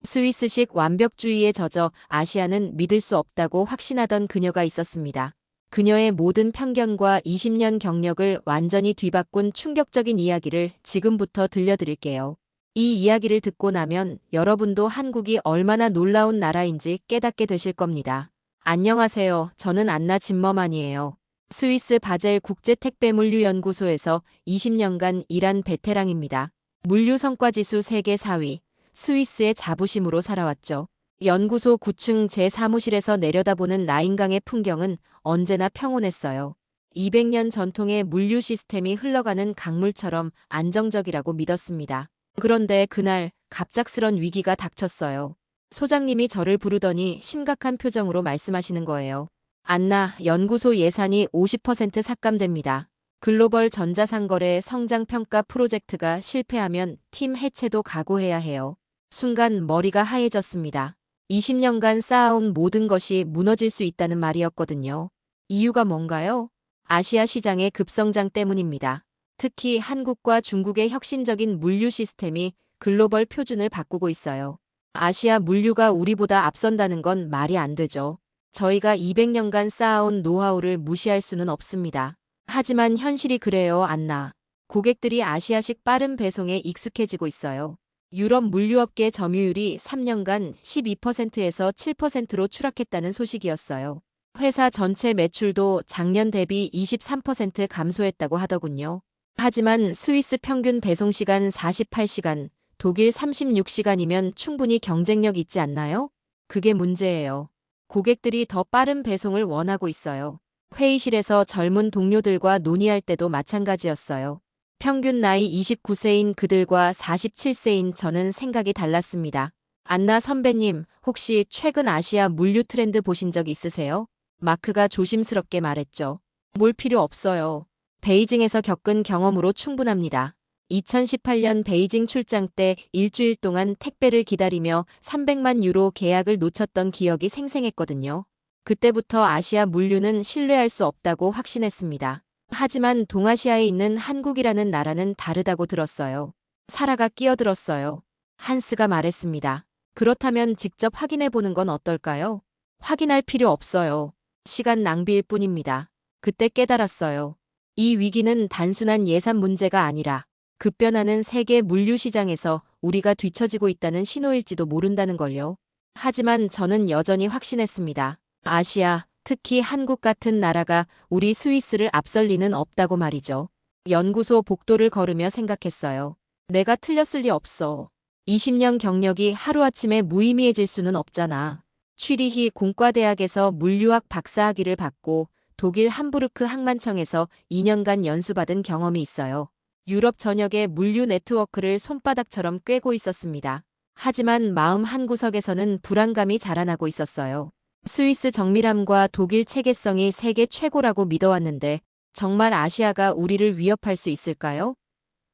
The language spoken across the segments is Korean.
스위스식 완벽주의에 젖어 아시아는 믿을 수 없다고 확신하던 그녀가 있었습니다. 그녀의 모든 편견과 20년 경력을 완전히 뒤바꾼 충격적인 이야기를 지금부터 들려드릴게요. 이 이야기를 듣고 나면 여러분도 한국이 얼마나 놀라운 나라인지 깨닫게 되실 겁니다. 안녕하세요. 저는 안나 짐머만이에요. 스위스 바젤 국제택배물류연구소에서 20년간 일한 베테랑입니다. 물류 성과지수 세계 4위, 스위스의 자부심으로 살아왔죠. 연구소 9층 제 사무실에서 내려다보는 라인강의 풍경은 언제나 평온했어요. 200년 전통의 물류 시스템이 흘러가는 강물처럼 안정적이라고 믿었습니다. 그런데 그날 갑작스런 위기가 닥쳤어요. 소장님이 저를 부르더니 심각한 표정으로 말씀하시는 거예요. 안나, 연구소 예산이 50% 삭감됩니다. 글로벌 전자상거래 성장평가 프로젝트가 실패하면 팀 해체도 각오해야 해요. 순간 머리가 하얘졌습니다. 20년간 쌓아온 모든 것이 무너질 수 있다는 말이었거든요. 이유가 뭔가요? 아시아 시장의 급성장 때문입니다. 특히 한국과 중국의 혁신적인 물류 시스템이 글로벌 표준을 바꾸고 있어요. 아시아 물류가 우리보다 앞선다는 건 말이 안 되죠. 저희가 200년간 쌓아온 노하우를 무시할 수는 없습니다. 하지만 현실이 그래요, 안나. 고객들이 아시아식 빠른 배송에 익숙해지고 있어요. 유럽 물류업계 점유율이 3년간 12%에서 7%로 추락했다는 소식이었어요. 회사 전체 매출도 작년 대비 23% 감소했다고 하더군요. 하지만 스위스 평균 배송시간 48시간, 독일 36시간이면 충분히 경쟁력 있지 않나요? 그게 문제예요. 고객들이 더 빠른 배송을 원하고 있어요. 회의실에서 젊은 동료들과 논의할 때도 마찬가지였어요. 평균 나이 29세인 그들과 47세인 저는 생각이 달랐습니다. 안나 선배님, 혹시 최근 아시아 물류 트렌드 보신 적 있으세요? 마크가 조심스럽게 말했죠. 뭘 필요 없어요. 베이징에서 겪은 경험으로 충분합니다. 2018년 베이징 출장 때 일주일 동안 택배를 기다리며 300만 유로 계약을 놓쳤던 기억이 생생했거든요. 그때부터 아시아 물류는 신뢰할 수 없다고 확신했습니다. 하지만 동아시아에 있는 한국이라는 나라는 다르다고 들었어요. 사라가 끼어들었어요. 한스가 말했습니다. 그렇다면 직접 확인해 보는 건 어떨까요? 확인할 필요 없어요. 시간 낭비일 뿐입니다. 그때 깨달았어요. 이 위기는 단순한 예산 문제가 아니라 급변하는 세계 물류 시장에서 우리가 뒤처지고 있다는 신호일지도 모른다는 걸요. 하지만 저는 여전히 확신했습니다. 아시아, 특히 한국 같은 나라가 우리 스위스를 앞설 리는 없다고 말이죠. 연구소 복도를 걸으며 생각했어요. 내가 틀렸을 리 없어. 20년 경력이 하루아침에 무의미해질 수는 없잖아. 취리히 공과대학에서 물류학 박사학위를 받고 독일 함부르크 항만청에서 2년간 연수받은 경험이 있어요. 유럽 전역의 물류 네트워크를 손바닥처럼 꿰고 있었습니다. 하지만 마음 한구석에서는 불안감이 자라나고 있었어요. 스위스 정밀함과 독일 체계성이 세계 최고라고 믿어왔는데 정말 아시아가 우리를 위협할 수 있을까요?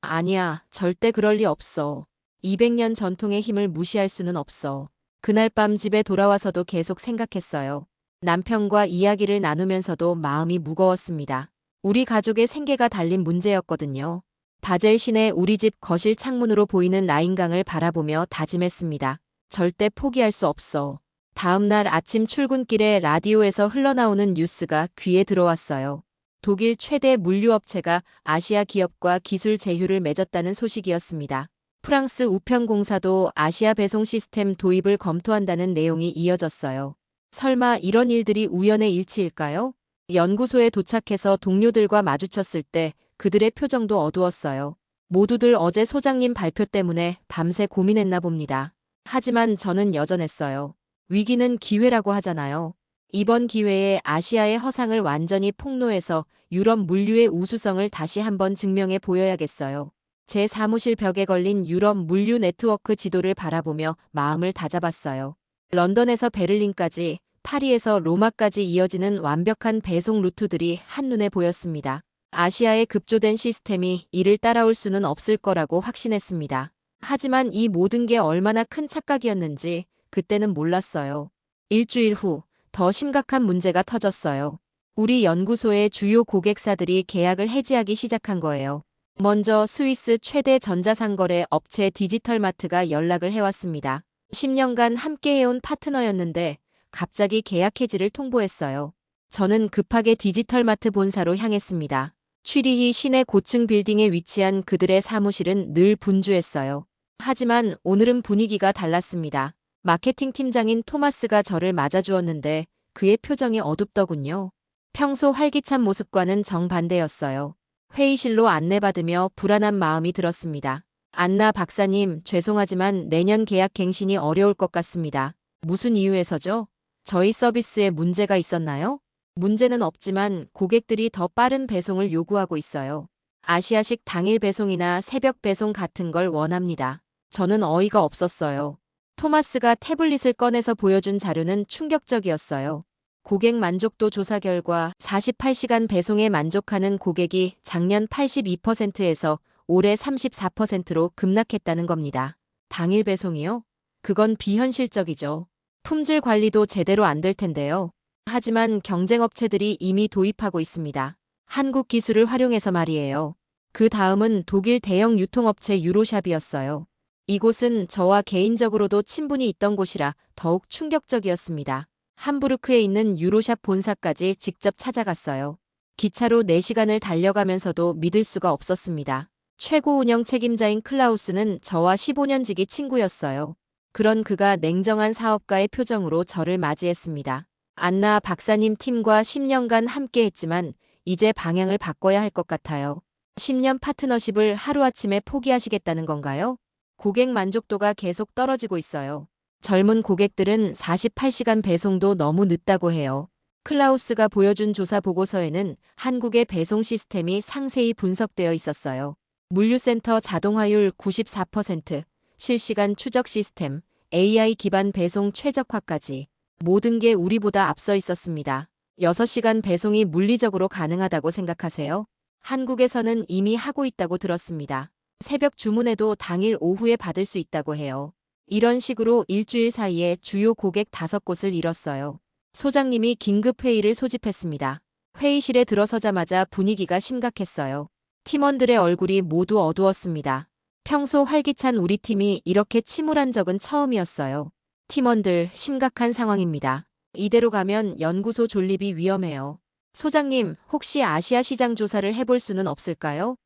아니야, 절대 그럴 리 없어. 200년 전통의 힘을 무시할 수는 없어. 그날 밤 집에 돌아와서도 계속 생각했어요. 남편과 이야기를 나누면서도 마음이 무거웠습니다. 우리 가족의 생계가 달린 문제였거든요. 바젤 시내 우리 집 거실 창문으로 보이는 라인강을 바라보며 다짐했습니다. 절대 포기할 수 없어. 다음 날 아침 출근길에 라디오에서 흘러나오는 뉴스가 귀에 들어왔어요. 독일 최대 물류업체가 아시아 기업과 기술 제휴를 맺었다는 소식이었습니다. 프랑스 우편공사도 아시아 배송 시스템 도입을 검토한다는 내용이 이어졌어요. 설마 이런 일들이 우연의 일치일까요? 연구소에 도착해서 동료들과 마주쳤을 때 그들의 표정도 어두웠어요. 모두들 어제 소장님 발표 때문에 밤새 고민했나 봅니다. 하지만 저는 여전했어요. 위기는 기회라고 하잖아요. 이번 기회에 아시아의 허상을 완전히 폭로해서 유럽 물류의 우수성을 다시 한번 증명해 보여야겠어요. 제 사무실 벽에 걸린 유럽 물류 네트워크 지도를 바라보며 마음을 다잡았어요. 런던에서 베를린까지, 파리에서 로마까지 이어지는 완벽한 배송 루트들이 한눈에 보였습니다. 아시아의 급조된 시스템이 이를 따라올 수는 없을 거라고 확신했습니다. 하지만 이 모든 게 얼마나 큰 착각이었는지 그때는 몰랐어요. 일주일 후 더 심각한 문제가 터졌어요. 우리 연구소의 주요 고객사들이 계약을 해지하기 시작한 거예요. 먼저 스위스 최대 전자상거래 업체 디지털마트가 연락을 해왔습니다. 10년간 함께해온 파트너였는데 갑자기 계약 해지를 통보했어요. 저는 급하게 디지털마트 본사로 향했습니다. 취리히 시내 고층 빌딩에 위치한 그들의 사무실은 늘 분주했어요. 하지만 오늘은 분위기가 달랐습니다. 마케팅 팀장인 토마스가 저를 맞아주었는데 그의 표정이 어둡더군요. 평소 활기찬 모습과는 정반대였어요. 회의실로 안내받으며 불안한 마음이 들었습니다. 안나 박사님, 죄송하지만 내년 계약 갱신이 어려울 것 같습니다. 무슨 이유에서죠? 저희 서비스에 문제가 있었나요? 문제는 없지만 고객들이 더 빠른 배송을 요구하고 있어요. 아시아식 당일 배송이나 새벽 배송 같은 걸 원합니다. 저는 어이가 없었어요. 토마스가 태블릿을 꺼내서 보여준 자료는 충격적이었어요. 고객 만족도 조사 결과 48시간 배송에 만족하는 고객이 작년 82%에서 올해 34%로 급락했다는 겁니다. 당일 배송이요? 그건 비현실적이죠. 품질 관리도 제대로 안 될 텐데요. 하지만 경쟁업체들이 이미 도입하고 있습니다. 한국 기술을 활용해서 말이에요. 그 다음은 독일 대형 유통업체 유로샵이었어요. 이곳은 저와 개인적으로도 친분이 있던 곳이라 더욱 충격적이었습니다. 함부르크에 있는 유로샵 본사까지 직접 찾아갔어요. 기차로 4시간을 달려가면서도 믿을 수가 없었습니다. 최고 운영 책임자인 클라우스는 저와 15년 지기 친구였어요. 그런 그가 냉정한 사업가의 표정으로 저를 맞이했습니다. 안나 박사님 팀과 10년간 함께했지만 이제 방향을 바꿔야 할 것 같아요. 10년 파트너십을 하루아침에 포기하시겠다는 건가요? 고객 만족도가 계속 떨어지고 있어요. 젊은 고객들은 48시간 배송도 너무 늦다고 해요. 클라우스가 보여준 조사 보고서에는 한국의 배송 시스템이 상세히 분석되어 있었어요. 물류센터 자동화율 94%, 실시간 추적 시스템, AI 기반 배송 최적화까지 모든 게 우리보다 앞서 있었습니다. 6시간 배송이 물리적으로 가능하다고 생각하세요? 한국에서는 이미 하고 있다고 들었습니다. 새벽 주문해도 당일 오후에 받을 수 있다고 해요. 이런 식으로 일주일 사이에 주요 고객 5곳을 잃었어요. 소장님이 긴급 회의를 소집했습니다. 회의실에 들어서자마자 분위기가 심각했어요. 팀원들의 얼굴이 모두 어두웠습니다. 평소 활기찬 우리 팀이 이렇게 침울한 적은 처음이었어요. 팀원들, 심각한 상황입니다. 이대로 가면 연구소 존립이 위험해요. 소장님, 혹시 아시아 시장 조사를 해볼 수는 없을까요?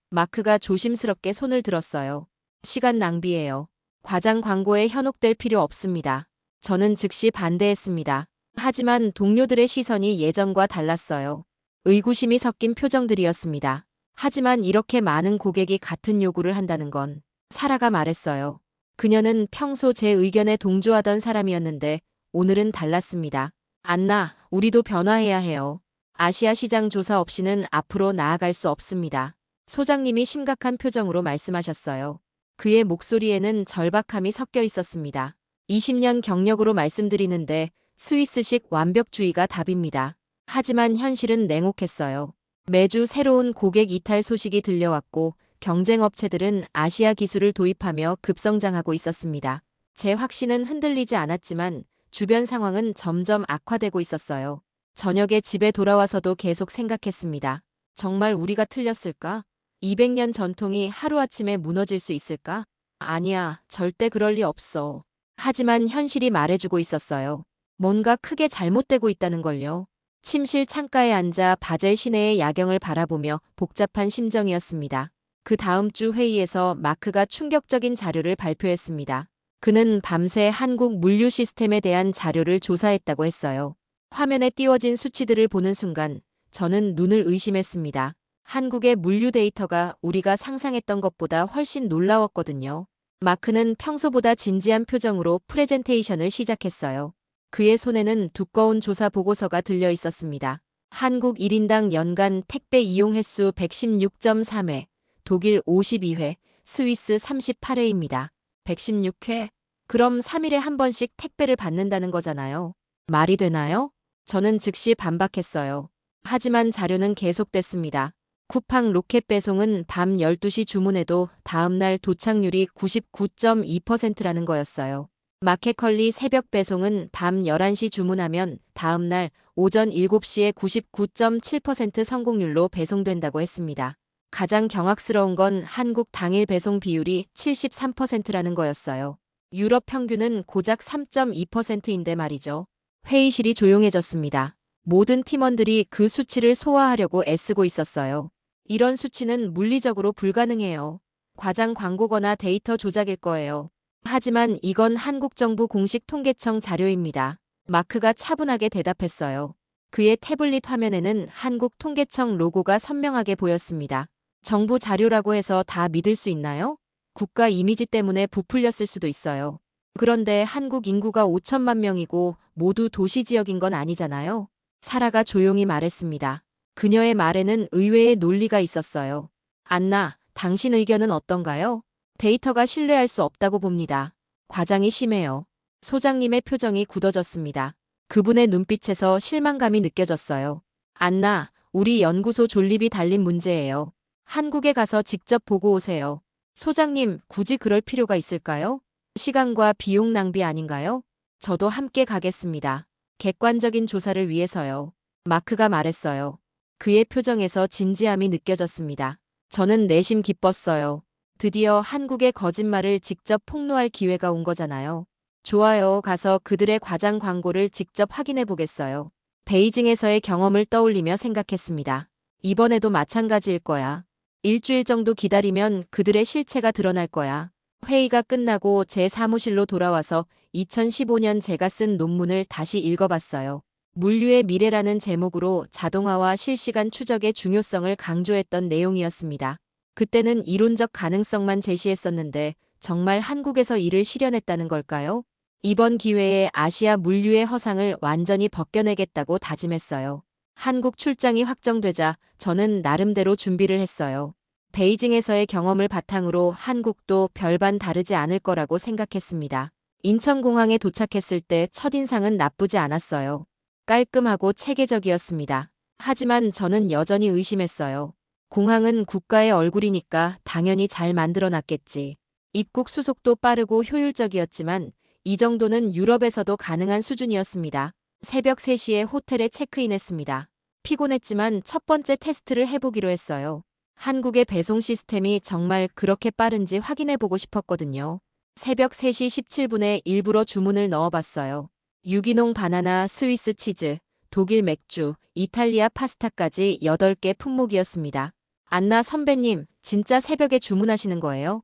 마크가 조심스럽게 손을 들었어요. 시간 낭비예요. 과장 광고에 현혹될 필요 없습니다. 저는 즉시 반대했습니다. 하지만 동료들의 시선이 예전과 달랐어요. 의구심이 섞인 표정들이었습니다. 하지만 이렇게 많은 고객이 같은 요구를 한다는 건 사라가 말했어요. 그녀는 평소 제 의견에 동조하던 사람이었는데 오늘은 달랐습니다. 안나, 우리도 변화해야 해요. 아시아 시장 조사 없이는 앞으로 나아갈 수 없습니다. 소장님이 심각한 표정으로 말씀하셨어요. 그의 목소리에는 절박함이 섞여 있었습니다. 20년 경력으로 말씀드리는데 스위스식 완벽주의가 답입니다. 하지만 현실은 냉혹했어요. 매주 새로운 고객 이탈 소식이 들려왔고 경쟁 업체들은 아시아 기술을 도입하며 급성장하고 있었습니다. 제 확신은 흔들리지 않았지만 주변 상황은 점점 악화되고 있었어요. 저녁에 집에 돌아와서도 계속 생각했습니다. 정말 우리가 틀렸을까? 200년 전통이 하루아침에 무너질 수 있을까? 아니야, 절대 그럴 리 없어. 하지만 현실이 말해주고 있었어요. 뭔가 크게 잘못되고 있다는 걸요. 침실 창가에 앉아 바젤 시내의 야경을 바라보며 복잡한 심정이었습니다. 그 다음 주 회의에서 마크가 충격적인 자료를 발표했습니다. 그는 밤새 한국 물류 시스템에 대한 자료를 조사했다고 했어요. 화면에 띄워진 수치들을 보는 순간 저는 눈을 의심했습니다. 한국의 물류 데이터가 우리가 상상했던 것보다 훨씬 놀라웠거든요. 마크는 평소보다 진지한 표정으로 프레젠테이션을 시작했어요. 그의 손에는 두꺼운 조사 보고서가 들려 있었습니다. 한국 1인당 연간 택배 이용 횟수 116.3회, 독일 52회, 스위스 38회입니다. 116회? 그럼 3일에 한 번씩 택배를 받는다는 거잖아요. 말이 되나요? 저는 즉시 반박했어요. 하지만 자료는 계속됐습니다. 쿠팡 로켓 배송은 밤 12시 주문해도 다음날 도착률이 99.2%라는 거였어요. 마켓컬리 새벽 배송은 밤 11시 주문하면 다음날 오전 7시에 99.7% 성공률로 배송된다고 했습니다. 가장 경악스러운 건 한국 당일 배송 비율이 73%라는 거였어요. 유럽 평균은 고작 3.2%인데 말이죠. 회의실이 조용해졌습니다. 모든 팀원들이 그 수치를 소화하려고 애쓰고 있었어요. 이런 수치는 물리적으로 불가능해요. 과장 광고거나 데이터 조작일 거예요. 하지만 이건 한국 정부 공식 통계청 자료입니다. 마크가 차분하게 대답했어요. 그의 태블릿 화면에는 한국 통계청 로고가 선명하게 보였습니다. 정부 자료라고 해서 다 믿을 수 있나요? 국가 이미지 때문에 부풀렸을 수도 있어요. 그런데 한국 인구가 5천만 명이고 모두 도시 지역인 건 아니잖아요. 사라가 조용히 말했습니다. 그녀의 말에는 의외의 논리가 있었어요. 안나, 당신 의견은 어떤가요? 데이터가 신뢰할 수 없다고 봅니다. 과장이 심해요. 소장님의 표정이 굳어졌습니다. 그분의 눈빛에서 실망감이 느껴졌어요. 안나, 우리 연구소 존립이 달린 문제예요. 한국에 가서 직접 보고 오세요. 소장님, 굳이 그럴 필요가 있을까요? 시간과 비용 낭비 아닌가요? 저도 함께 가겠습니다. 객관적인 조사를 위해서요. 마크가 말했어요. 그의 표정에서 진지함이 느껴졌습니다. 저는 내심 기뻤어요. 드디어 한국의 거짓말을 직접 폭로할 기회가 온 거잖아요. 좋아요. 가서 그들의 과장 광고를 직접 확인해 보겠어요. 베이징에서의 경험을 떠올리며 생각했습니다. 이번에도 마찬가지일 거야. 일주일 정도 기다리면 그들의 실체가 드러날 거야. 회의가 끝나고 제 사무실로 돌아와서 2015년 제가 쓴 논문을 다시 읽어봤어요. 물류의 미래라는 제목으로 자동화와 실시간 추적의 중요성을 강조했던 내용이었습니다. 그때는 이론적 가능성만 제시했었는데 정말 한국에서 이를 실현했다는 걸까요? 이번 기회에 아시아 물류의 허상을 완전히 벗겨내겠다고 다짐했어요. 한국 출장이 확정되자 저는 나름대로 준비를 했어요. 베이징에서의 경험을 바탕으로 한국도 별반 다르지 않을 거라고 생각했습니다. 인천공항에 도착했을 때 첫인상은 나쁘지 않았어요. 깔끔하고 체계적이었습니다. 하지만 저는 여전히 의심했어요. 공항은 국가의 얼굴이니까 당연히 잘 만들어놨겠지. 입국 수속도 빠르고 효율적이었지만 이 정도는 유럽에서도 가능한 수준이었습니다. 새벽 3시에 호텔에 체크인했습니다. 피곤했지만 첫 번째 테스트를 해보기로 했어요. 한국의 배송 시스템이 정말 그렇게 빠른지 확인해보고 싶었거든요. 새벽 3시 17분에 일부러 주문을 넣어봤어요. 유기농 바나나, 스위스 치즈, 독일 맥주, 이탈리아 파스타까지 8개 품목이었습니다. 안나 선배님, 진짜 새벽에 주문하시는 거예요?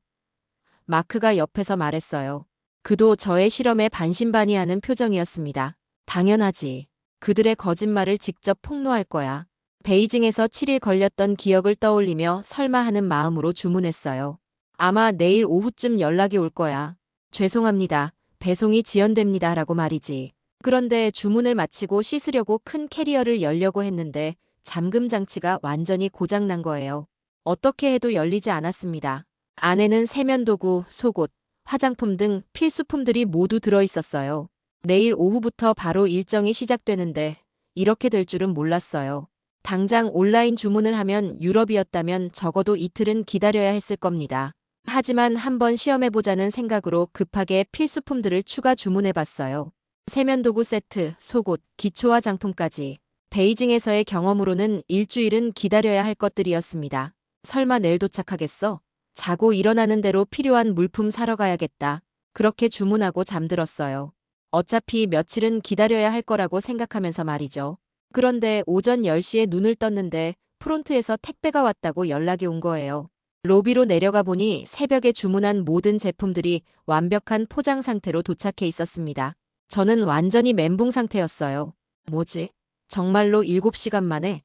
마크가 옆에서 말했어요. 그도 저의 실험에 반신반의하는 표정이었습니다. 당연하지. 그들의 거짓말을 직접 폭로할 거야. 베이징에서 7일 걸렸던 기억을 떠올리며 설마 하는 마음으로 주문했어요. 아마 내일 오후쯤 연락이 올 거야. 죄송합니다. 배송이 지연됩니다. 라고 말이지. 그런데 주문을 마치고 씻으려고 큰 캐리어를 열려고 했는데 잠금 장치가 완전히 고장난 거예요. 어떻게 해도 열리지 않았습니다. 안에는 세면도구, 속옷, 화장품 등 필수품들이 모두 들어있었어요. 내일 오후부터 바로 일정이 시작되는데 이렇게 될 줄은 몰랐어요. 당장 온라인 주문을 하면 유럽이었다면 적어도 이틀은 기다려야 했을 겁니다. 하지만 한번 시험해보자는 생각으로 급하게 필수품들을 추가 주문해봤어요. 세면도구 세트, 속옷, 기초 화장품까지. 베이징에서의 경험으로는 일주일은 기다려야 할 것들이었습니다. 설마 내일 도착하겠어? 자고 일어나는 대로 필요한 물품 사러 가야겠다. 그렇게 주문하고 잠들었어요. 어차피 며칠은 기다려야 할 거라고 생각하면서 말이죠. 그런데 오전 10시에 눈을 떴는데 프론트에서 택배가 왔다고 연락이 온 거예요. 로비로 내려가 보니 새벽에 주문한 모든 제품들이 완벽한 포장 상태로 도착해 있었습니다. 저는 완전히 멘붕 상태였어요. 뭐지? 정말로 7시간 만에?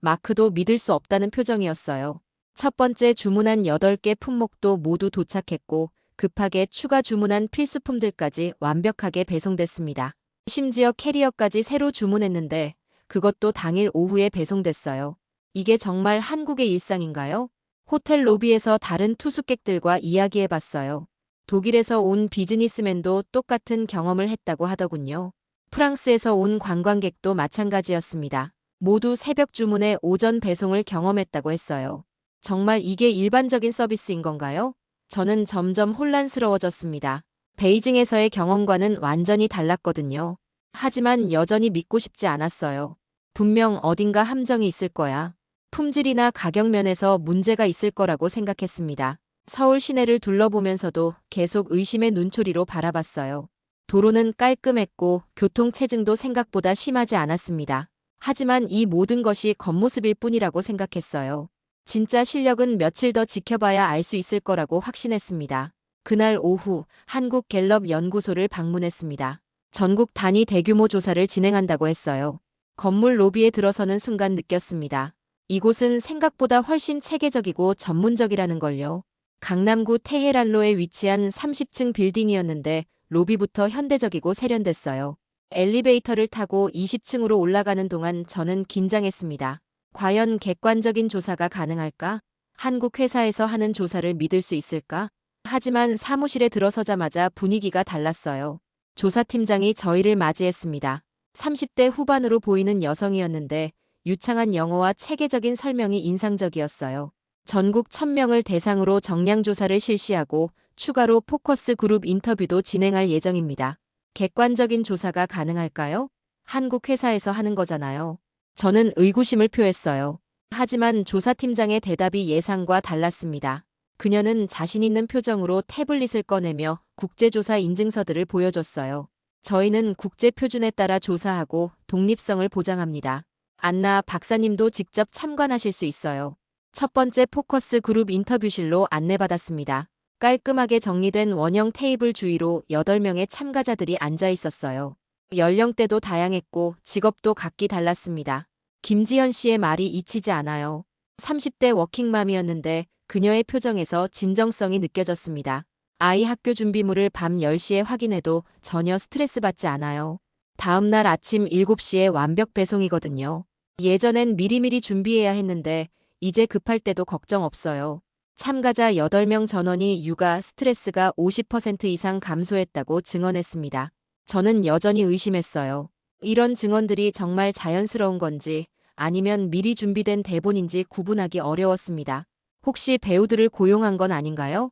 마크도 믿을 수 없다는 표정이었어요. 첫 번째 주문한 8개 품목도 모두 도착했고 급하게 추가 주문한 필수품들까지 완벽하게 배송됐습니다. 심지어 캐리어까지 새로 주문했는데 그것도 당일 오후에 배송됐어요. 이게 정말 한국의 일상인가요? 호텔 로비에서 다른 투숙객들과 이야기해봤어요. 독일에서 온 비즈니스맨도 똑같은 경험을 했다고 하더군요. 프랑스에서 온 관광객도 마찬가지였습니다. 모두 새벽 주문에 오전 배송을 경험했다고 했어요. 정말 이게 일반적인 서비스인 건가요? 저는 점점 혼란스러워졌습니다. 베이징에서의 경험과는 완전히 달랐거든요. 하지만 여전히 믿고 싶지 않았어요. 분명 어딘가 함정이 있을 거야. 품질이나 가격 면에서 문제가 있을 거라고 생각했습니다. 서울 시내를 둘러보면서도 계속 의심의 눈초리로 바라봤어요. 도로는 깔끔했고 교통체증도 생각보다 심하지 않았습니다. 하지만 이 모든 것이 겉모습일 뿐이라고 생각했어요. 진짜 실력은 며칠 더 지켜봐야 알 수 있을 거라고 확신했습니다. 그날 오후 한국갤럽 연구소를 방문했습니다. 전국 단위 대규모 조사를 진행한다고 했어요. 건물 로비에 들어서는 순간 느꼈습니다. 이곳은 생각보다 훨씬 체계적이고 전문적이라는 걸요. 강남구 테헤란로에 위치한 30층 빌딩이었는데 로비부터 현대적이고 세련됐어요. 엘리베이터를 타고 20층으로 올라가는 동안 저는 긴장했습니다. 과연 객관적인 조사가 가능할까? 한국 회사에서 하는 조사를 믿을 수 있을까? 하지만 사무실에 들어서자마자 분위기가 달랐어요. 조사팀장이 저희를 맞이했습니다. 30대 후반으로 보이는 여성이었는데 유창한 영어와 체계적인 설명이 인상적이었어요. 전국 1000명을 대상으로 정량조사를 실시하고 추가로 포커스 그룹 인터뷰도 진행할 예정입니다. 객관적인 조사가 가능할까요? 한국 회사에서 하는 거잖아요. 저는 의구심을 표했어요. 하지만 조사팀장의 대답이 예상과 달랐습니다. 그녀는 자신 있는 표정으로 태블릿을 꺼내며 국제조사 인증서들을 보여줬어요. 저희는 국제 표준에 따라 조사하고 독립성을 보장합니다. 안나 박사님도 직접 참관하실 수 있어요. 첫 번째 포커스 그룹 인터뷰실로 안내받았습니다. 깔끔하게 정리된 원형 테이블 주위로 8명의 참가자들이 앉아 있었어요. 연령대도 다양했고 직업도 각기 달랐습니다. 김지연 씨의 말이 잊히지 않아요. 30대 워킹맘이었는데 그녀의 표정에서 진정성이 느껴졌습니다. 아이 학교 준비물을 밤 10시에 확인해도 전혀 스트레스 받지 않아요. 다음 날 아침 7시에 완벽 배송이거든요. 예전엔 미리미리 준비해야 했는데 이제 급할 때도 걱정 없어요. 참가자 8명 전원이 육아 스트레스가 50% 이상 감소했다고 증언했습니다. 저는 여전히 의심했어요. 이런 증언들이 정말 자연스러운 건지 아니면 미리 준비된 대본인지 구분하기 어려웠습니다. 혹시 배우들을 고용한 건 아닌가요?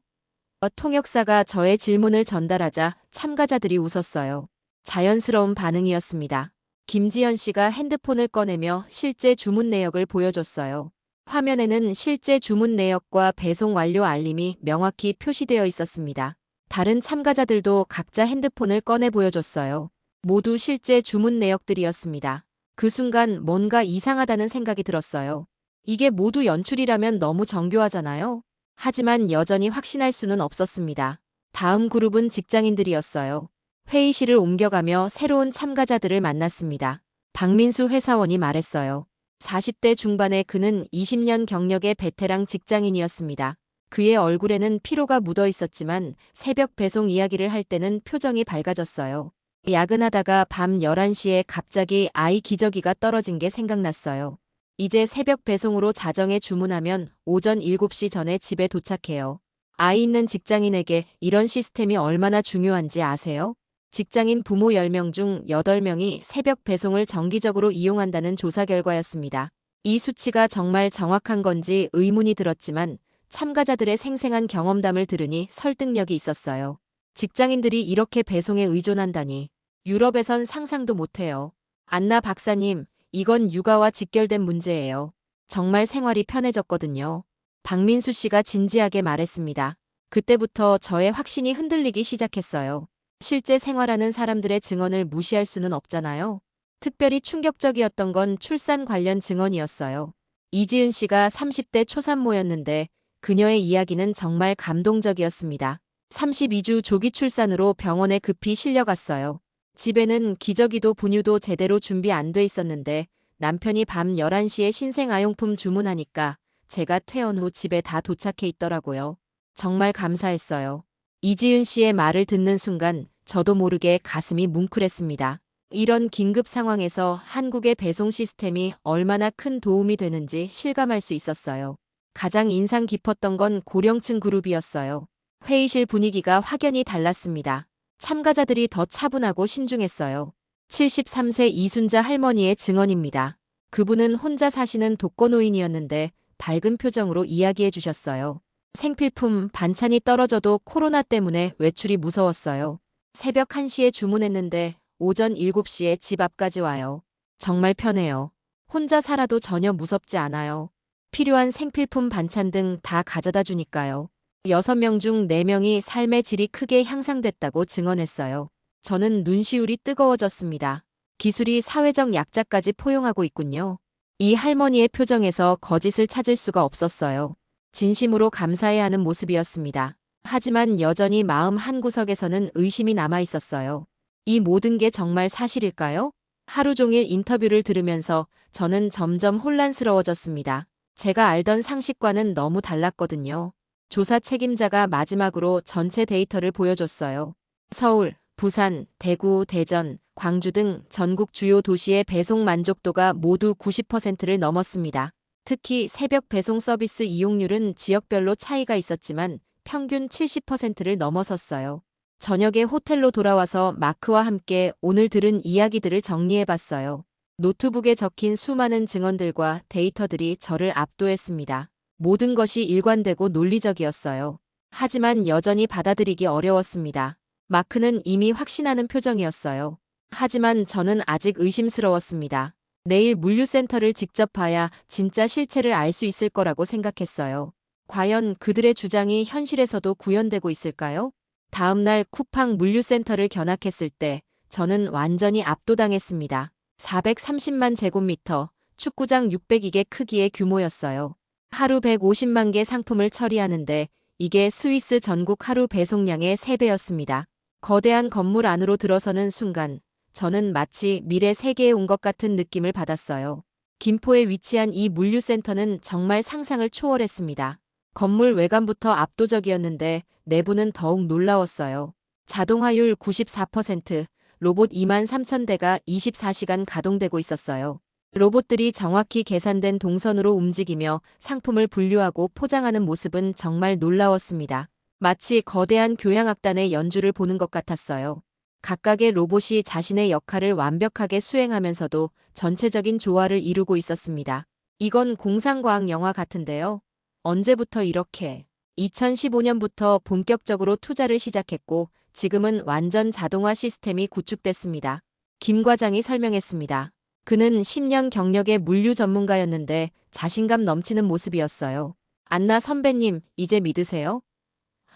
통역사가 저의 질문을 전달하자 참가자들이 웃었어요. 자연스러운 반응이었습니다. 김지연 씨가 핸드폰을 꺼내며 실제 주문 내역을 보여줬어요. 화면에는 실제 주문 내역과 배송 완료 알림이 명확히 표시되어 있었습니다. 다른 참가자들도 각자 핸드폰을 꺼내 보여줬어요. 모두 실제 주문 내역들이었습니다. 그 순간 뭔가 이상하다는 생각이 들었어요. 이게 모두 연출이라면 너무 정교하잖아요. 하지만 여전히 확신할 수는 없었습니다. 다음 그룹은 직장인들이었어요. 회의실을 옮겨가며 새로운 참가자들을 만났습니다. 박민수 회사원이 말했어요. 40대 중반의 그는 20년 경력의 베테랑 직장인이었습니다. 그의 얼굴에는 피로가 묻어 있었지만 새벽 배송 이야기를 할 때는 표정이 밝아졌어요. 야근하다가 밤 11시에 갑자기 아이 기저귀가 떨어진 게 생각났어요. 이제 새벽 배송으로 자정에 주문하면 오전 7시 전에 집에 도착해요. 아이 있는 직장인에게 이런 시스템이 얼마나 중요한지 아세요? 직장인 부모 10명 중 8명이 새벽 배송을 정기적으로 이용한다는 조사 결과였습니다. 이 수치가 정말 정확한 건지 의문이 들었지만 참가자들의 생생한 경험담을 들으니 설득력이 있었어요. 직장인들이 이렇게 배송에 의존한다니. 유럽에선 상상도 못해요. 안나 박사님, 이건 육아와 직결된 문제예요. 정말 생활이 편해졌거든요. 박민수 씨가 진지하게 말했습니다. 그때부터 저의 확신이 흔들리기 시작했어요. 실제 생활하는 사람들의 증언을 무시할 수는 없잖아요. 특별히 충격적이었던 건 출산 관련 증언이었어요. 이지은 씨가 30대 초산모였는데 그녀의 이야기는 정말 감동적이었습니다. 32주 조기 출산으로 병원에 급히 실려갔어요. 집에는 기저귀도 분유도 제대로 준비 안 돼 있었는데 남편이 밤 11시에 신생아용품 주문하니까 제가 퇴원 후 집에 다 도착해 있더라고요. 정말 감사했어요. 이지은 씨의 말을 듣는 순간 저도 모르게 가슴이 뭉클했습니다. 이런 긴급 상황에서 한국의 배송 시스템이 얼마나 큰 도움이 되는지 실감할 수 있었어요. 가장 인상 깊었던 건 고령층 그룹이었어요. 회의실 분위기가 확연히 달랐습니다. 참가자들이 더 차분하고 신중했어요. 73세 이순자 할머니의 증언입니다. 그분은 혼자 사시는 독거노인이었는데 밝은 표정으로 이야기해 주셨어요. 생필품, 반찬이 떨어져도 코로나 때문에 외출이 무서웠어요. 새벽 1시에 주문했는데 오전 7시에 집 앞까지 와요. 정말 편해요. 혼자 살아도 전혀 무섭지 않아요. 필요한 생필품, 반찬 등 다 가져다 주니까요. 6명 중 4명이 삶의 질이 크게 향상됐다고 증언했어요. 저는 눈시울이 뜨거워졌습니다. 기술이 사회적 약자까지 포용하고 있군요. 이 할머니의 표정에서 거짓을 찾을 수가 없었어요. 진심으로 감사해야 하는 모습이었습니다. 하지만 여전히 마음 한구석에서는 의심이 남아 있었어요. 이 모든 게 정말 사실일까요? 하루 종일 인터뷰를 들으면서 저는 점점 혼란스러워졌습니다. 제가 알던 상식과는 너무 달랐거든요. 조사 책임자가 마지막으로 전체 데이터를 보여줬어요. 서울, 부산, 대구, 대전, 광주 등 전국 주요 도시의 배송 만족도가 모두 90%를 넘었습니다. 특히 새벽 배송 서비스 이용률은 지역별로 차이가 있었지만 평균 70%를 넘어섰어요. 저녁에 호텔로 돌아와서 마크와 함께 오늘 들은 이야기들을 정리해봤어요. 노트북에 적힌 수많은 증언들과 데이터들이 저를 압도했습니다. 모든 것이 일관되고 논리적이었어요. 하지만 여전히 받아들이기 어려웠습니다. 마크는 이미 확신하는 표정이었어요. 하지만 저는 아직 의심스러웠습니다. 내일 물류센터를 직접 봐야 진짜 실체를 알 수 있을 거라고 생각했어요. 과연 그들의 주장이 현실에서도 구현되고 있을까요? 다음 날 쿠팡 물류센터를 견학했을 때 저는 완전히 압도당했습니다. 430만 제곱미터, 축구장 602개 크기의 규모였어요. 하루 150만 개 상품을 처리하는데 이게 스위스 전국 하루 배송량의 3배였습니다. 거대한 건물 안으로 들어서는 순간 저는 마치 미래 세계에 온 것 같은 느낌을 받았어요. 김포에 위치한 이 물류센터는 정말 상상을 초월했습니다. 건물 외관부터 압도적이었는데 내부는 더욱 놀라웠어요. 자동화율 94%, 로봇 2만 3천 대가 24시간 가동되고 있었어요. 로봇들이 정확히 계산된 동선으로 움직이며 상품을 분류하고 포장하는 모습은 정말 놀라웠습니다. 마치 거대한 교향악단의 연주를 보는 것 같았어요. 각각의 로봇이 자신의 역할을 완벽하게 수행하면서도 전체적인 조화를 이루고 있었습니다. 이건 공상과학 영화 같은데요. 언제부터 이렇게? 2015년부터 본격적으로 투자를 시작했고 지금은 완전 자동화 시스템이 구축됐습니다. 김 과장이 설명했습니다. 그는 10년 경력의 물류 전문가였는데 자신감 넘치는 모습이었어요. 안나 선배님, 이제 믿으세요?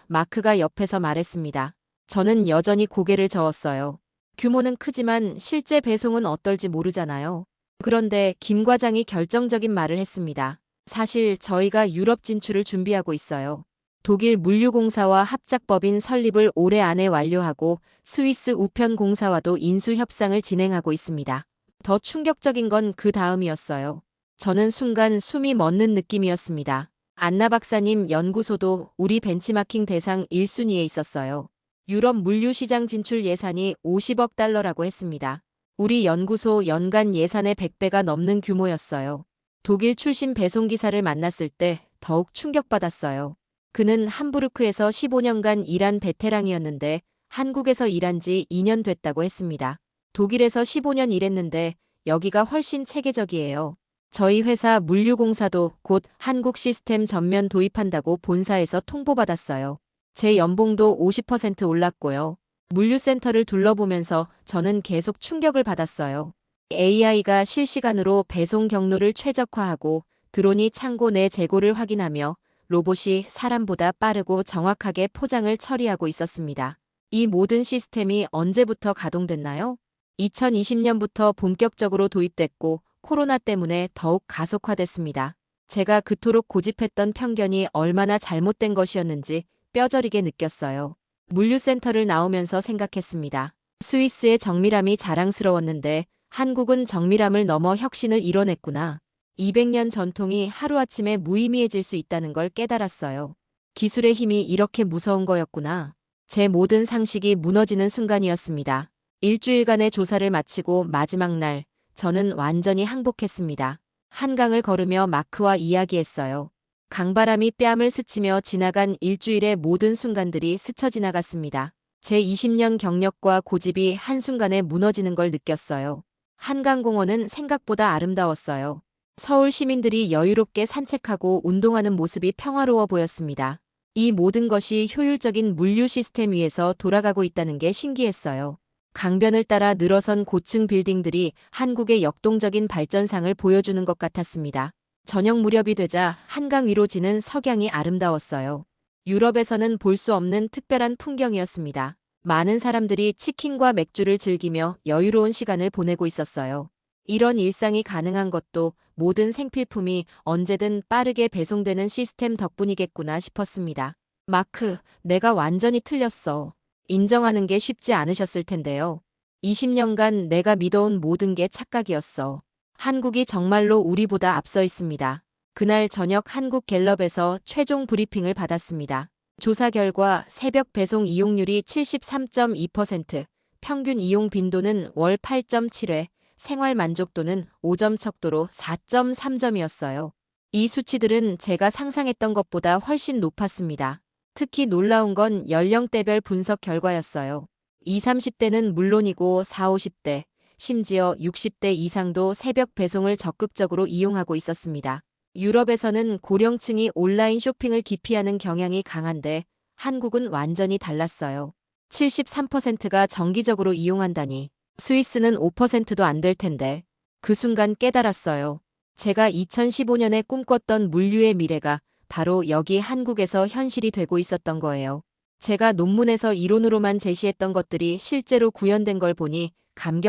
마크가 옆에서 말했습니다. 저는 여전히 고개를 저었어요. 규모는 크지만 실제 배송은 어떨지 모르잖아요. 그런데 김 과장이 결정적인 말을 했습니다. 사실 저희가 유럽 진출을 준비하고 있어요. 독일 물류공사와 합작법인 설립을 올해 안에 완료하고 스위스 우편공사와도 인수 협상을 진행하고 있습니다. 더 충격적인 건 그 다음이었어요. 저는 순간 숨이 멎는 느낌이었습니다. 안나 박사님 연구소도 우리 벤치마킹 대상 1순위에 있었어요. 유럽 물류시장 진출 예산이 50억 달러라고 했습니다. 우리 연구소 연간 예산의 100배가 넘는 규모였어요. 독일 출신 배송기사를 만났을 때 더욱 충격받았어요. 그는 함부르크에서 15년간 일한 베테랑이었는데 한국에서 일한 지 2년 됐다고 했습니다. 독일에서 15년 일했는데 여기가 훨씬 체계적이에요. 저희 회사 물류공사도 곧 한국 시스템 전면 도입한다고 본사에서 통보받았어요. 제 연봉도 50% 올랐고요. 물류센터를 둘러보면서 저는 계속 충격을 받았어요. AI가 실시간으로 배송 경로를 최적화하고 드론이 창고 내 재고를 확인하며 로봇이 사람보다 빠르고 정확하게 포장을 처리하고 있었습니다. 이 모든 시스템이 언제부터 가동됐나요? 2020년부터 본격적으로 도입됐고 코로나 때문에 더욱 가속화됐습니다. 제가 그토록 고집했던 편견이 얼마나 잘못된 것이었는지 뼈저리게 느꼈어요. 물류센터를 나오면서 생각했습니다. 스위스의 정밀함이 자랑스러웠는데 한국은 정밀함을 넘어 혁신을 이뤄냈구나. 200년 전통이 하루아침에 무의미해질 수 있다는 걸 깨달았어요. 기술의 힘이 이렇게 무서운 거였구나. 제 모든 상식이 무너지는 순간이었습니다. 일주일간의 조사를 마치고 마지막 날, 저는 완전히 항복했습니다. 한강을 걸으며 마크와 이야기했어요. 강바람이 뺨을 스치며 지나간 일주일의 모든 순간들이 스쳐 지나갔습니다. 제 20년 경력과 고집이 한순간에 무너지는 걸 느꼈어요. 한강공원은 생각보다 아름다웠어요. 서울 시민들이 여유롭게 산책하고 운동하는 모습이 평화로워 보였습니다. 이 모든 것이 효율적인 물류 시스템 위에서 돌아가고 있다는 게 신기했어요. 강변을 따라 늘어선 고층 빌딩들이 한국의 역동적인 발전상을 보여주는 것 같았습니다. 저녁 무렵이 되자 한강 위로 지는 석양이 아름다웠어요. 유럽에서는 볼 수 없는 특별한 풍경이었습니다. 많은 사람들이 치킨과 맥주를 즐기며 여유로운 시간을 보내고 있었어요. 이런 일상이 가능한 것도 모든 생필품이 언제든 빠르게 배송되는 시스템 덕분이겠구나 싶었습니다. 마크, 내가 완전히 틀렸어. 인정하는 게 쉽지 않으셨을 텐데요. 20년간 내가 믿어온 모든 게 착각이었어. 한국이 정말로 우리보다 앞서 있습니다. 그날 저녁 한국갤럽에서 최종 브리핑을 받았습니다. 조사 결과 새벽 배송 이용률이 73.2%, 평균 이용 빈도는 월 8.7회, 생활 만족도는 5점 척도로 4.3점이었어요. 이 수치들은 제가 상상했던 것보다 훨씬 높았습니다. 특히 놀라운 건 연령대별 분석 결과였어요. 20, 30대는 물론이고 40, 50대, 심지어 60대 이상도 새벽 배송을 적극적으로 이용하고 있었습니다. 유럽에서는 고령층이 온라인 쇼핑을 기피하는 경향이 강한데 한국은 완전히 달랐어요. 73%가 정기적으로 이용한다니. 스위스는 5%도 안 될 텐데. 그 순간 깨달았어요. 제가 2015년에 꿈꿨던 물류의 미래가 바로 여기 한국에서 현실이 되고 있었던 거예요. 제가 논문에서 이론으로만 제시했던 것들이 실제로 구현된 걸 보니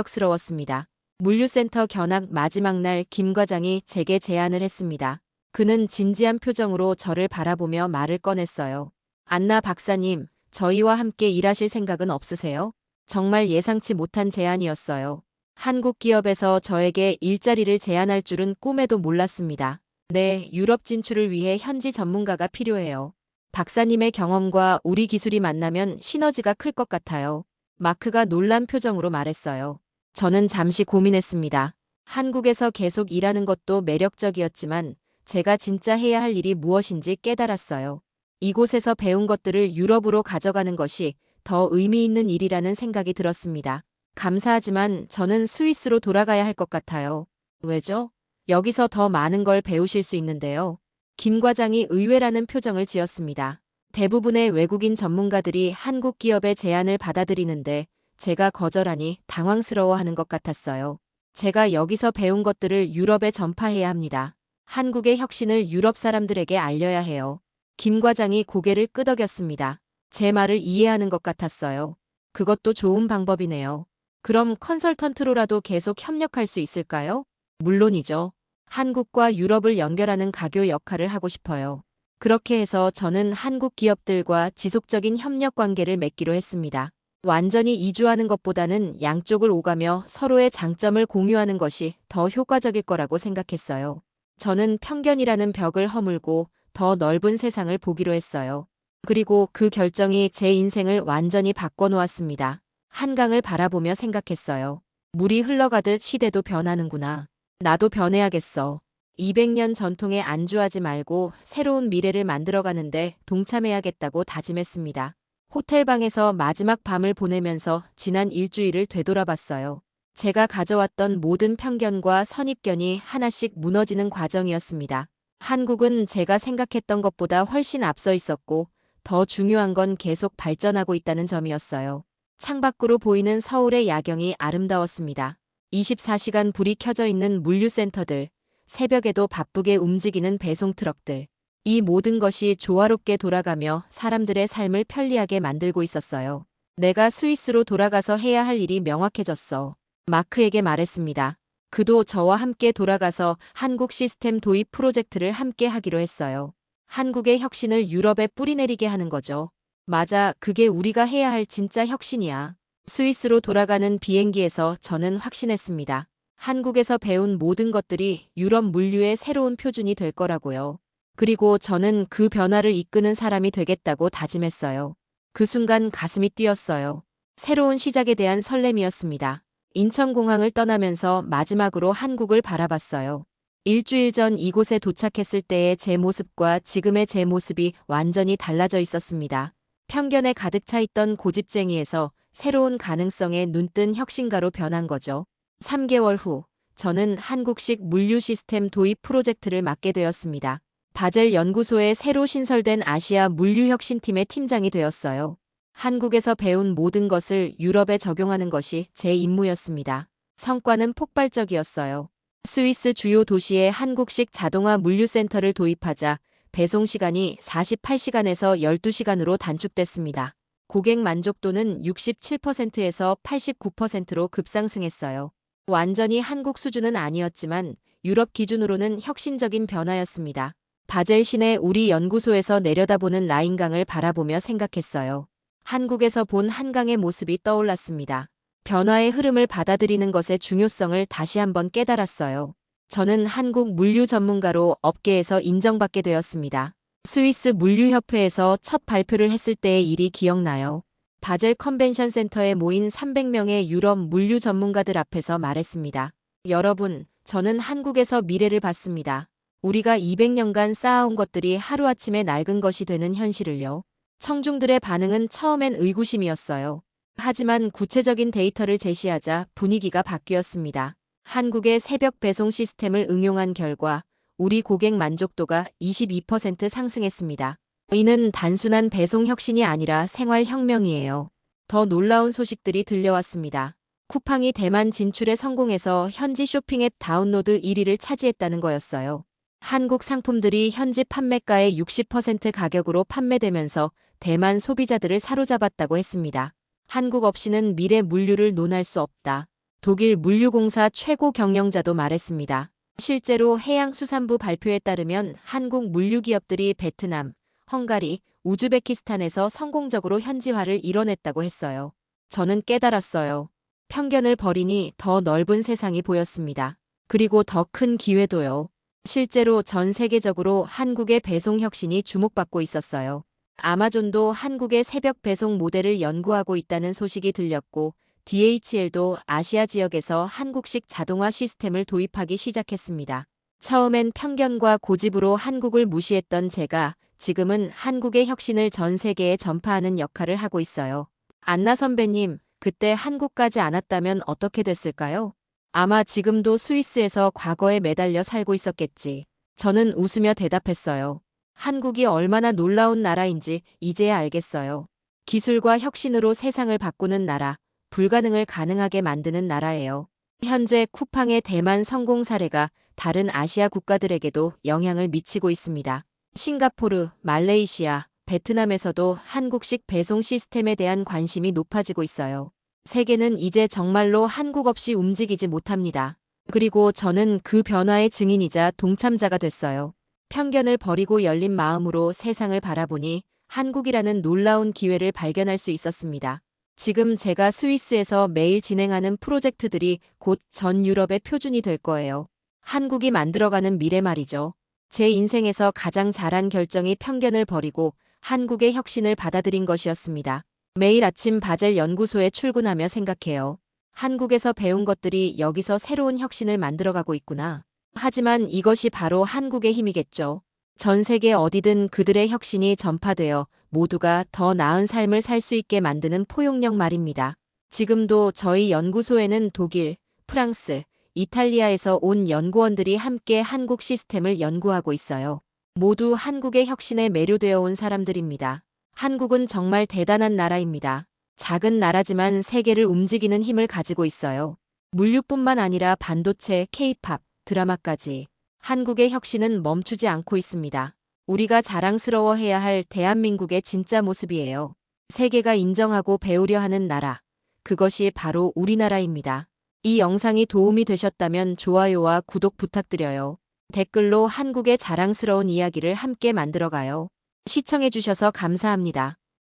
감격스러웠습니다. 물류센터 견학 마지막 날 김 과장이 제게 제안을 했습니다. 그는 진지한 표정으로 저를 바라보며 말을 꺼냈어요. 안나 박사님, 저희와 함께 일하실 생각은 없으세요? 정말 예상치 못한 제안이었어요. 한국 기업에서 저에게 일자리를 제안할 줄은 꿈에도 몰랐습니다. 네, 유럽 진출을 위해 현지 전문가가 필요해요. 박사님의 경험과 우리 기술이 만나면 시너지가 클 것 같아요. 마크가 놀란 표정으로 말했어요. 저는 잠시 고민했습니다. 한국에서 계속 일하는 것도 매력적이었지만 제가 진짜 해야 할 일이 무엇인지 깨달았어요. 이곳에서 배운 것들을 유럽으로 가져가는 것이 더 의미 있는 일이라는 생각이 들었습니다. 감사하지만 저는 스위스로 돌아가야 할 것 같아요. 왜죠? 여기서 더 많은 걸 배우실 수 있는데요. 김 과장이 의외라는 표정을 지었습니다. 대부분의 외국인 전문가들이 한국 기업의 제안을 받아들이는데 제가 거절하니 당황스러워하는 것 같았어요. 제가 여기서 배운 것들을 유럽에 전파해야 합니다. 한국의 혁신을 유럽 사람들에게 알려야 해요. 김 과장이 고개를 끄덕였습니다. 제 말을 이해하는 것 같았어요. 그것도 좋은 방법이네요. 그럼 컨설턴트로라도 계속 협력할 수 있을까요? 물론이죠. 한국과 유럽을 연결하는 가교 역할을 하고 싶어요. 그렇게 해서 저는 한국 기업들과 지속적인 협력 관계를 맺기로 했습니다. 완전히 이주하는 것보다는 양쪽을 오가며 서로의 장점을 공유하는 것이 더 효과적일 거라고 생각했어요. 저는 편견이라는 벽을 허물고 더 넓은 세상을 보기로 했어요. 그리고 그 결정이 제 인생을 완전히 바꿔놓았습니다. 한강을 바라보며 생각했어요. 물이 흘러가듯 시대도 변하는구나. 나도 변해야겠어. 200년 전통에 안주하지 말고 새로운 미래를 만들어가는데 동참해야겠다고 다짐했습니다. 호텔방에서 마지막 밤을 보내면서 지난 일주일을 되돌아봤어요. 제가 가져왔던 모든 편견과 선입견이 하나씩 무너지는 과정이었습니다. 한국은 제가 생각했던 것보다 훨씬 앞서 있었고 더 중요한 건 계속 발전하고 있다는 점이었어요. 창밖으로 보이는 서울의 야경이 아름다웠습니다. 24시간 불이 켜져 있는 물류센터들, 새벽에도 바쁘게 움직이는 배송 트럭들. 이 모든 것이 조화롭게 돌아가며 사람들의 삶을 편리하게 만들고 있었어요. 내가 스위스로 돌아가서 해야 할 일이 명확해졌어. 마크에게 말했습니다. 그도 저와 함께 돌아가서 한국 시스템 도입 프로젝트를 함께 하기로 했어요. 한국의 혁신을 유럽에 뿌리내리게 하는 거죠. 맞아, 그게 우리가 해야 할 진짜 혁신이야. 스위스로 돌아가는 비행기에서 저는 확신했습니다. 한국에서 배운 모든 것들이 유럽 물류의 새로운 표준이 될 거라고요. 그리고 저는 그 변화를 이끄는 사람이 되겠다고 다짐했어요. 그 순간 가슴이 뛰었어요. 새로운 시작에 대한 설렘이었습니다. 인천공항을 떠나면서 마지막으로 한국을 바라봤어요. 일주일 전 이곳에 도착했을 때의 제 모습과 지금의 제 모습이 완전히 달라져 있었습니다. 편견에 가득 차 있던 고집쟁이에서 새로운 가능성에 눈뜬 혁신가로 변한 거죠. 3개월 후, 저는 한국식 물류 시스템 도입 프로젝트를 맡게 되었습니다. 바젤 연구소에 새로 신설된 아시아 물류혁신팀의 팀장이 되었어요. 한국에서 배운 모든 것을 유럽에 적용하는 것이 제 임무였습니다. 성과는 폭발적이었어요. 스위스 주요 도시에 한국식 자동화 물류센터를 도입하자 배송 시간이 48시간에서 12시간으로 단축됐습니다. 고객 만족도는 67%에서 89%로 급상승했어요. 완전히 한국 수준은 아니었지만 유럽 기준으로는 혁신적인 변화였습니다. 바젤 시내 우리 연구소에서 내려다보는 라인강을 바라보며 생각했어요. 한국에서 본 한강의 모습이 떠올랐습니다. 변화의 흐름을 받아들이는 것의 중요성을 다시 한번 깨달았어요. 저는 한국 물류 전문가로 업계에서 인정받게 되었습니다. 스위스 물류협회에서 첫 발표를 했을 때의 일이 기억나요. 바젤 컨벤션 센터에 모인 300명의 유럽 물류 전문가들 앞에서 말했습니다. 여러분, 저는 한국에서 미래를 봤습니다. 우리가 200년간 쌓아온 것들이 하루아침에 낡은 것이 되는 현실을요. 청중들의 반응은 처음엔 의구심이었어요. 하지만 구체적인 데이터를 제시하자 분위기가 바뀌었습니다. 한국의 새벽 배송 시스템을 응용한 결과 우리 고객 만족도가 22% 상승했습니다. 이는 단순한 배송 혁신이 아니라 생활 혁명이에요. 더 놀라운 소식들이 들려왔습니다. 쿠팡이 대만 진출에 성공해서 현지 쇼핑 앱 다운로드 1위를 차지했다는 거였어요. 한국 상품들이 현지 판매가의 60% 가격으로 판매되면서 대만 소비자들을 사로잡았다고 했습니다. 한국 없이는 미래 물류를 논할 수 없다. 독일 물류공사 최고 경영자도 말했습니다. 실제로 해양수산부 발표에 따르면 한국 물류기업들이 베트남, 헝가리, 우즈베키스탄에서 성공적으로 현지화를 이뤄냈다고 했어요. 저는 깨달았어요. 편견을 버리니 더 넓은 세상이 보였습니다. 그리고 더 큰 기회도요. 실제로 전 세계적으로 한국의 배송 혁신이 주목받고 있었어요. 아마존도 한국의 새벽 배송 모델을 연구하고 있다는 소식이 들렸고 DHL도 아시아 지역에서 한국식 자동화 시스템을 도입하기 시작했습니다. 처음엔 편견과 고집으로 한국을 무시했던 제가 지금은 한국의 혁신을 전 세계에 전파하는 역할을 하고 있어요. 안나 선배님, 그때 한국까지 않았다면 어떻게 됐을까요? 아마 지금도 스위스에서 과거에 매달려 살고 있었겠지. 저는 웃으며 대답했어요. 한국이 얼마나 놀라운 나라인지 이제야 알겠어요. 기술과 혁신으로 세상을 바꾸는 나라, 불가능을 가능하게 만드는 나라예요. 현재 쿠팡의 대만 성공 사례가 다른 아시아 국가들에게도 영향을 미치고 있습니다. 싱가포르, 말레이시아, 베트남에서도 한국식 배송 시스템에 대한 관심이 높아지고 있어요. 세계는 이제 정말로 한국 없이 움직이지 못합니다. 그리고 저는 그 변화의 증인이자 동참자가 됐어요. 편견을 버리고 열린 마음으로 세상을 바라보니 한국이라는 놀라운 기회를 발견할 수 있었습니다. 지금 제가 스위스에서 매일 진행하는 프로젝트들이 곧 전 유럽의 표준이 될 거예요. 한국이 만들어가는 미래 말이죠. 제 인생에서 가장 잘한 결정이 편견을 버리고 한국의 혁신을 받아들인 것이었습니다. 매일 아침 바젤 연구소에 출근하며 생각해요. 한국에서 배운 것들이 여기서 새로운 혁신을 만들어가고 있구나. 하지만 이것이 바로 한국의 힘이겠죠. 전 세계 어디든 그들의 혁신이 전파되어 모두가 더 나은 삶을 살 수 있게 만드는 포용력 말입니다. 지금도 저희 연구소에는 독일, 프랑스, 이탈리아에서 온 연구원들이 함께 한국 시스템을 연구하고 있어요. 모두 한국의 혁신에 매료되어 온 사람들입니다. 한국은 정말 대단한 나라입니다. 작은 나라지만 세계를 움직이는 힘을 가지고 있어요. 물류뿐만 아니라 반도체, K-팝, 드라마까지. 한국의 혁신은 멈추지 않고 있습니다. 우리가 자랑스러워해야 할 대한민국의 진짜 모습이에요. 세계가 인정하고 배우려 하는 나라. 그것이 바로 우리나라입니다. 이 영상이 도움이 되셨다면 좋아요와 구독 부탁드려요. 댓글로 한국의 자랑스러운 이야기를 함께 만들어가요. 시청해주셔서 감사합니다.